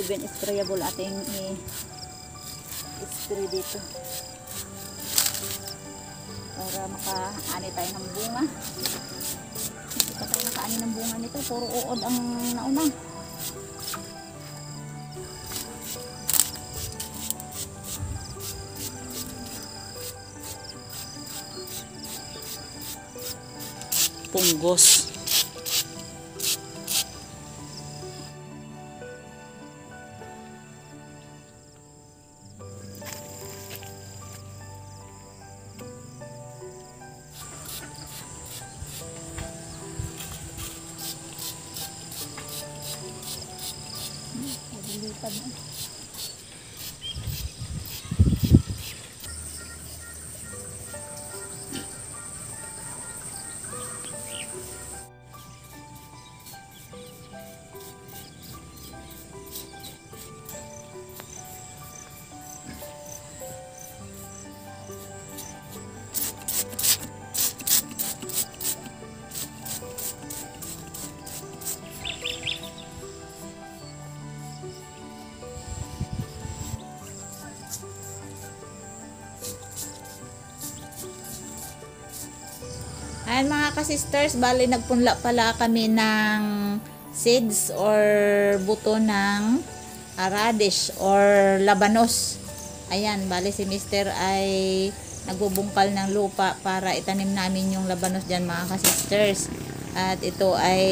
even sprayable ating i-spray dito para makaani tayo ng bunga. Hindi pa tayo nakaani ng bunga nito, puro uod ang nauna. Punggos. Lipad na. Ayan mga ka-sisters, bali nagpunla pala kami ng seeds or buto ng radish or labanos. Ayan, bali si Mister ay nagbubungkal ng lupa para itanim namin yung labanos dyan mga ka-sisters. At ito ay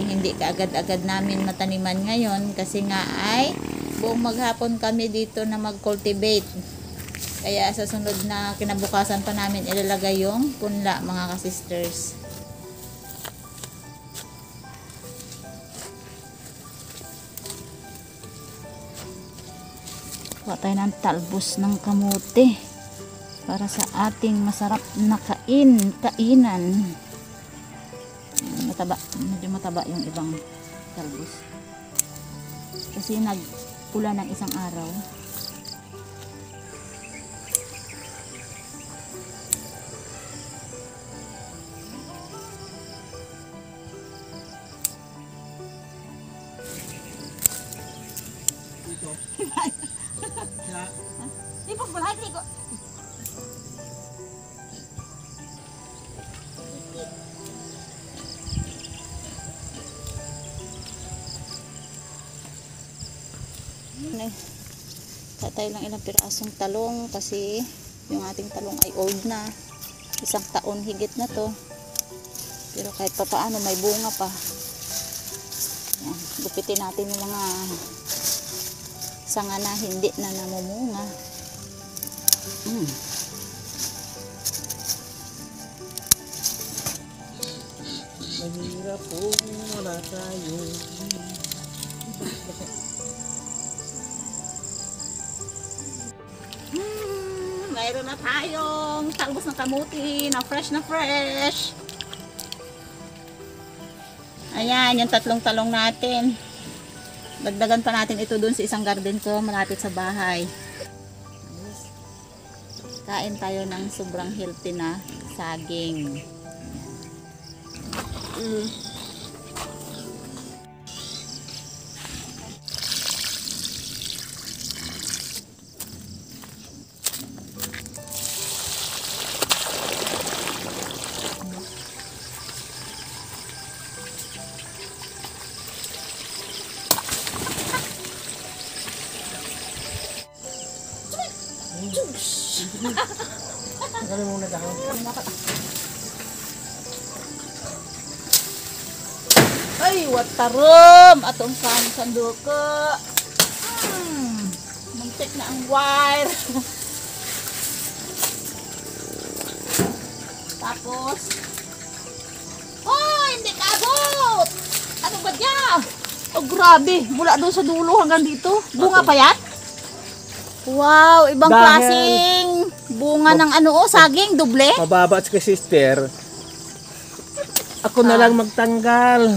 hindi kaagad-agad namin mataniman ngayon kasi nga ay buong maghapon kami dito na mag-cultivate. Kaya sa sunod na kinabukasan pa namin ilalagay yung punla mga ka-sisters. Kuha tayo ng talbos ng kamote para sa ating masarap na kainan. Medyo mataba yung ibang talbos. Kasi nagpula ng isang araw. Tipos mo lagi ko. Tatay lang ilang pirasong talong kasi yung ating talong ay old na. 1 taon higit na to. Pero kahit pa paano may bunga pa. Yan, gupitin natin yung mga sanga na hindi na namumunga. Mahirap po wala tayo. Mayroon na tayong talbos ng kamuti na fresh na fresh. Ayan, yung 3 talong natin. Dagdagan pa natin ito dun sa isang garden ko malapit sa bahay. Kain tayo ng sobrang healthy na saging. Ano muna dahon? Ay, watarom! Atong sanduko. Muntik na ang wire. Tapos, oh, hindi kabot! Ano ba dyan? Oh, grabe. Mula doon sa dulo hanggang dito. Bunga pa yan? Wow, ibang klaseng bunga ng saging, doble. Mababa si sister. Ako na lang magtanggal.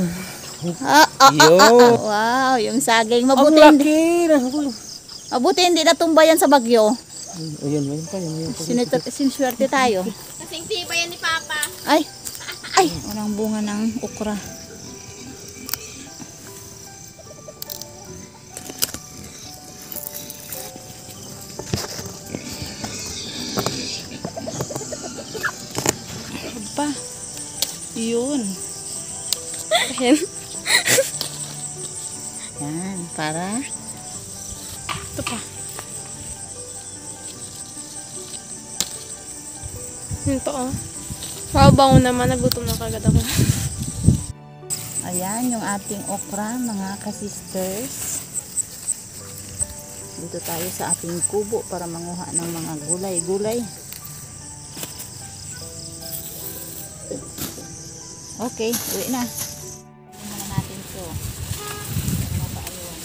Wow, yung saging. Ang Mabuti laki. hindi natumba yan sa bagyo. Ayun, ayun pa. Sinswerte tayo. Kasing tiba yan ni Papa. Ay, walang bunga ng okra. pa. Yun. Ayan. Yan, para Ito pa. Yun pa oh. Mababango naman. Nagutom na kagad ako. ayan yung ating okra, mga ka-sisters. Dito tayo sa ating kubo para manguha ng mga gulay-gulay. Okay, uwi na. Tingnan natin ito. Ano ba ayun?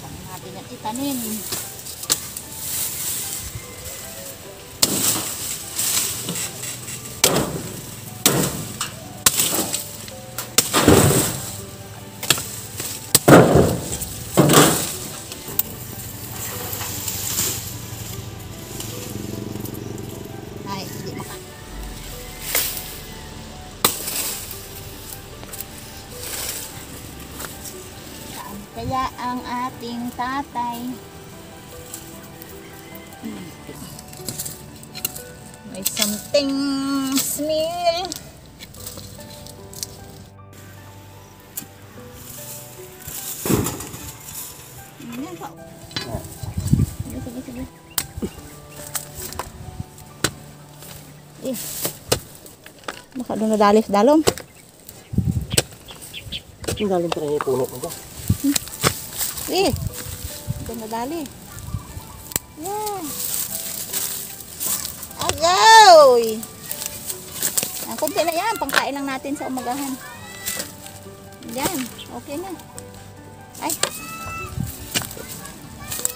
Saan natin yan itanim? Ay, hindi maka. Saan kaya ang ating tatay? May something smell. Ayan pa. Sige, sige, sige. Eh. Baka doon nadali sa dalom. Ang galing pa rin yung puno ko ba? Eh. Doon nadali. Yan. Agaw! Ang kunti na yan. Pangkain lang natin sa umagahan. Yan. Okay na. Ay.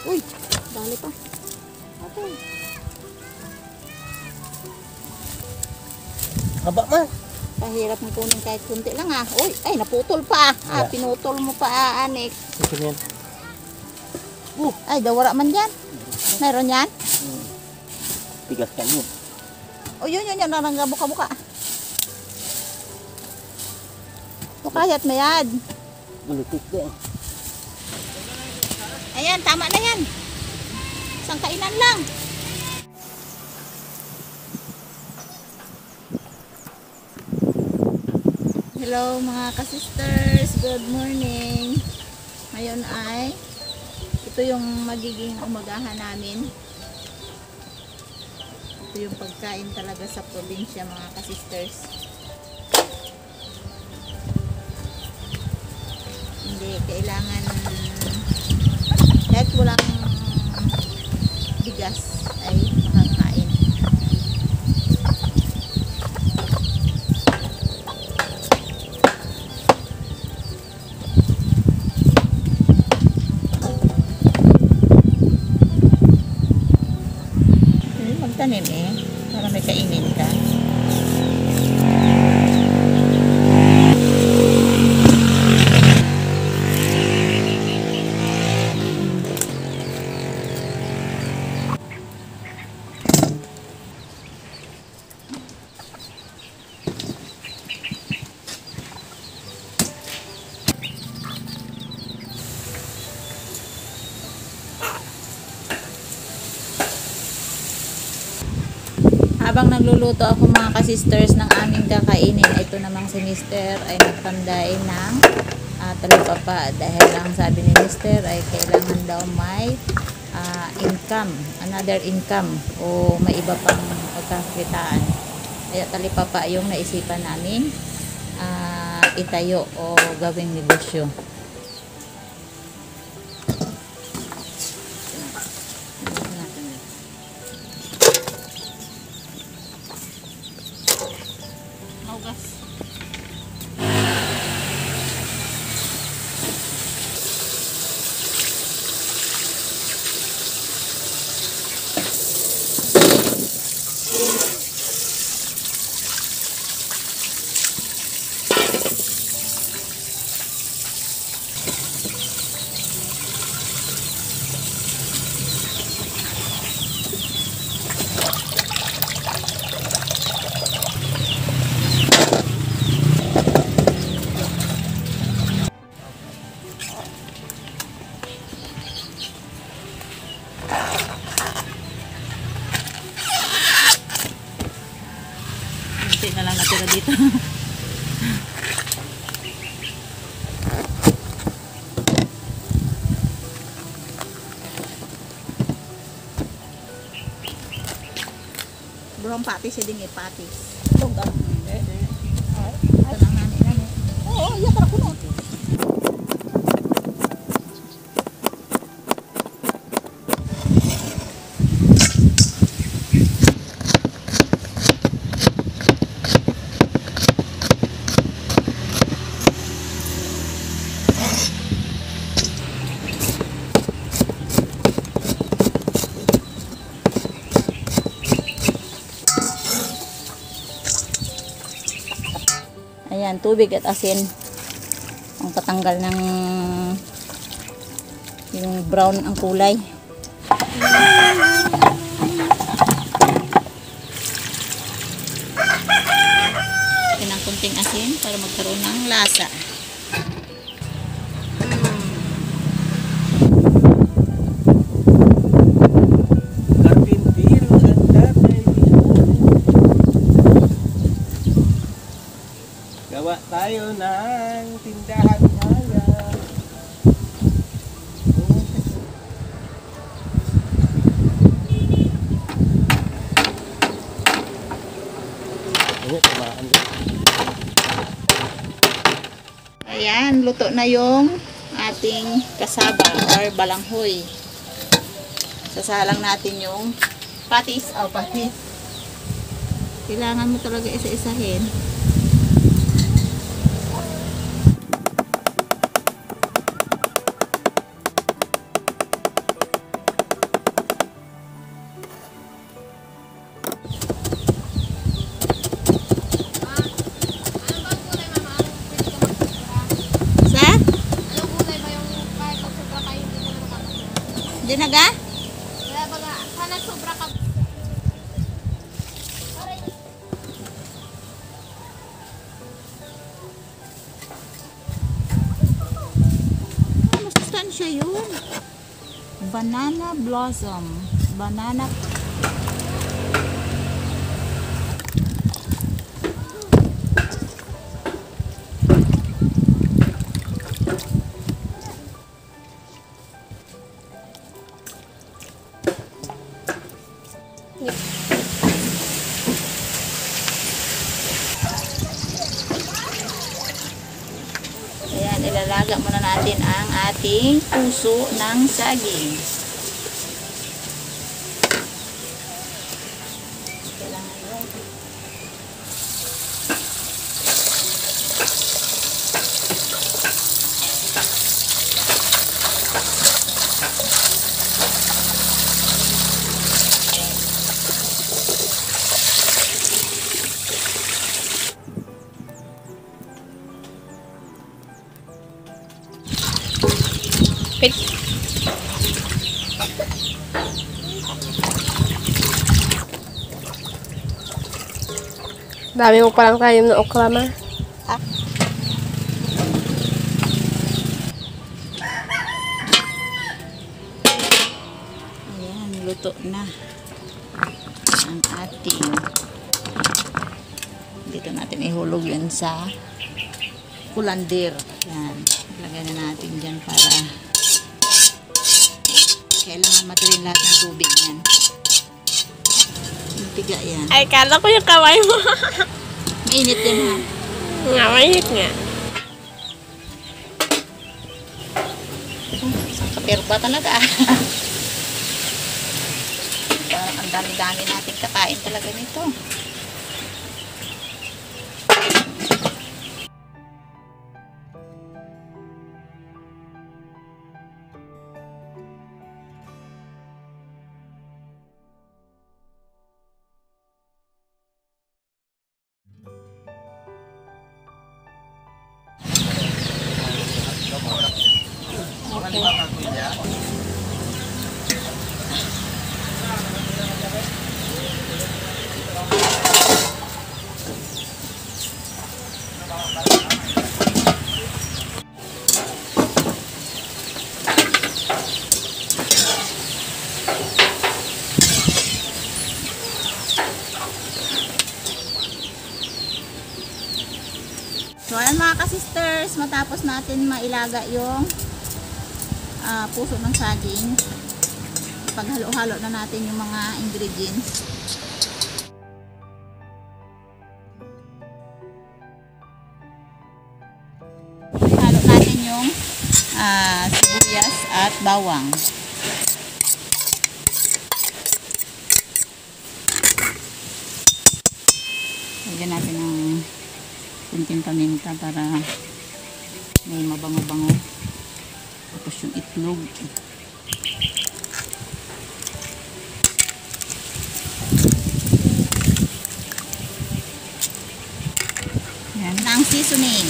Uy. Dali pa. Okay. Haba man. Pahirap mo kunin kahit kunti lang ah. Uy, ay naputol pa ah. Yeah. Pinutol mo pa ah, anik. Ito na yan. Ay, dawara man yan. Meron yan? Tigas ka yun. O yun, narangga buka-buka. Kayat na yan. Bulutik ka eh. Ayan, tama na yan. Isang kainan lang. Hello mga ka-sisters. Good morning. Ngayon ay ito yung magiging umagahan namin. Ito yung pagkain talaga sa probinsya mga ka-sisters. Hindi kailangan kahit walang bigas ay makakain. Magtanim eh para may kainin ka. Habang nagluluto ako mga ka-sisters ng aming kakainin, ito namang si Mister ay nagpanday ng talipapa dahil ang sabi ni Mister ay kailangan daw may income, another income o may iba pang pagkakitaan. Kaya talipapa yung naisipan namin itayo o gawing negosyo. Maugas. na lang natira dito. Burong patis, hindi nga patis. Ito na nga nila. Oo, iya para kuno. Ayan, tubig at asin ang patanggal ng yung brown ang kulay. Ayan ang kunting asin para magkaroon ng lasa. Karpintero ang tatay. Gawa tayo ng tindahan kaya. Ayan, luto na yung ating kasaba or balanghoy. Sasalang natin yung patis. Oh, patis. Kailangan mo talaga isa-isahin. Sa? Anong kulay ba yung kahit pag sobra kayo hindi mo na makakasama? Dinaga? Kaya baga, sana sobra ka. Masustansya yun. Banana blossom. Banana. Ayan, ilalaga muna natin ang ating puso ng saging. Kailangan yung Dami mo palang tanim ng okra, ma. ayan, luto na ang ating. Dito natin ihulog yun sa kulandir. Yan, lagyan na natin dyan para kailangan matuloy lahat ng tubig yan. Yung tiga yan. Ay, kala ko yung kamay mo. Mainit yan ha. Nga, mainit nga. Isang kaperba talaga. Parang ang dami-dami natin kakain talaga nito. mga ka-sisters, matapos natin mailaga yung puso ng saging, paghalo-halo na natin yung mga ingredients. Halo natin yung sibuyas at bawang. Lagyan natin ng kunting paminta para may mabango-bango. Tapos yung itlog. Yan na ang seasoning.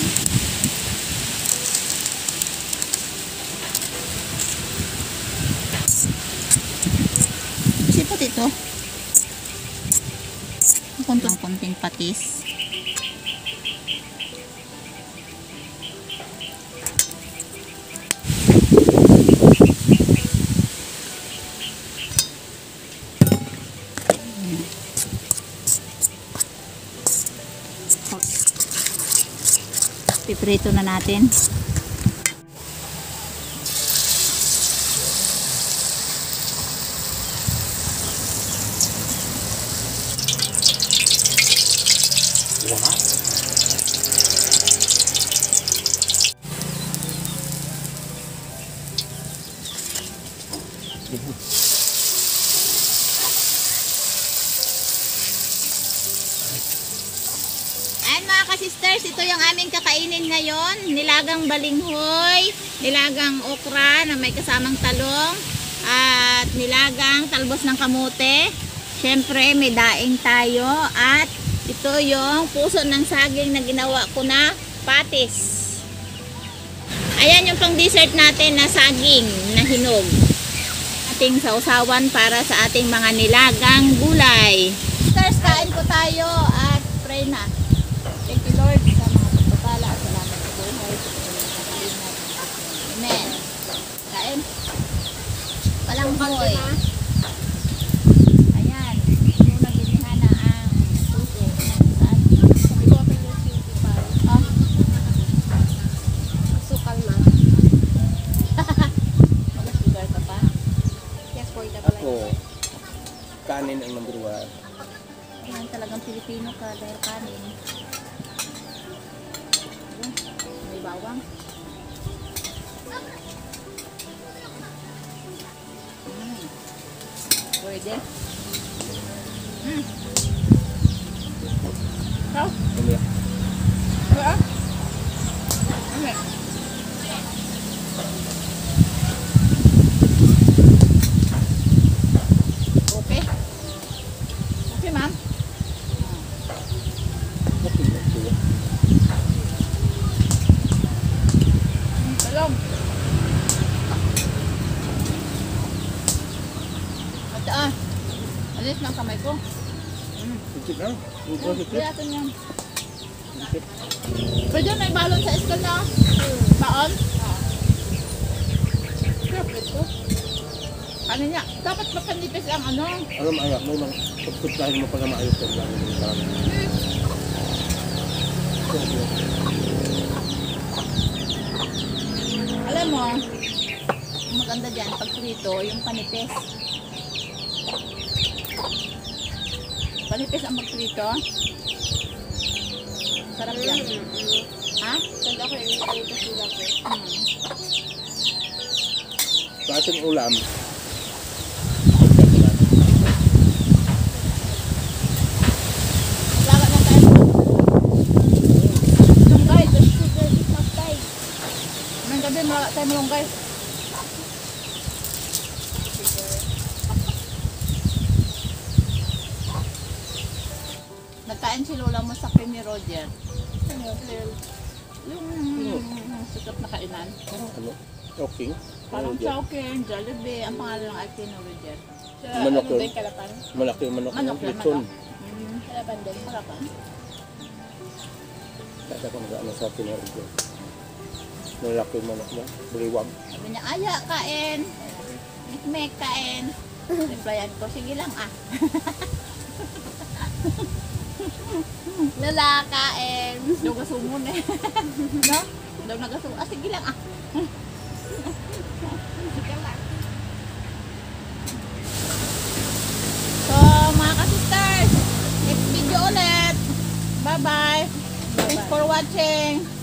Sipot ito. Konting patis. Piprito na natin. Ayan mga ka-sisters, ito yung aming kakainin ngayon. Nilagang balinghoy, nilagang okra na may kasamang talong, at nilagang talbos ng kamote. Siyempre may daing tayo, at ito yung puso ng saging na ginawa ko na patis. Ayan yung pang dessert natin na saging na hinog. Ating sausawan para sa ating mga nilagang gulay. Sisters, kain po tayo at pray na. Thank you Lord sa mga pagpapala at salamat sa buhay. Amen. Kain. Walang boy. Ayan. Muna ginihan na ang puso ng saging. Sabi ko ako yung cutie pie. Oh. Sukal na. Mag-sugar ka pa. Yes, boy na pala. Ako, kanin ang number 1. Ayan, talagang Pilipino ka dahil kanin. May bawang. Pwede. Ikaw? Ano Ah? Ano? Okay. Okay, ma'am. Talong. At alis ng kamay ko. Sikit lang. Kaya ito niyan. Pwede na ibalon sa iskal na baon? Grabe ito. Ano niya? Dapat mapanipis ang ano. Alam anak mo, pagputahin mo pala maayos yan lang. Alam mo, ang maganda dyan, pag prito, yung panipis. Panipis ang magprito. Sarap yan. Ha? Send ako yung ito sila ko. Sa ating ulam, Laga na tayo. Malunggay, just sugar, it's not tight. May gabi, malaga tayo malunggay. Nagkain si Lola mo sa ni Roger. Yung sikat na kainan. ano, okay. Parang Chowking, Jollibee, ang pangalan ng ate ni Roger. Manok yun. Ano kalapan? Malaki yung manok. Manok yan, Lechon. manok. Kalapan din. Harapan. Kaya kung ano sa atin na ito. Malaki yung manok niya. Baliwag. Sabi niya, Aya, kain. Mikmek, kain. Replyan ko, sige lang ah. Lalakain. Daw gasumon eh. No? Daw nagasumon. Ah, sige lang ah. Sige lang. So, mga ka-sisters, next video ulit. Bye-bye. Thanks for watching.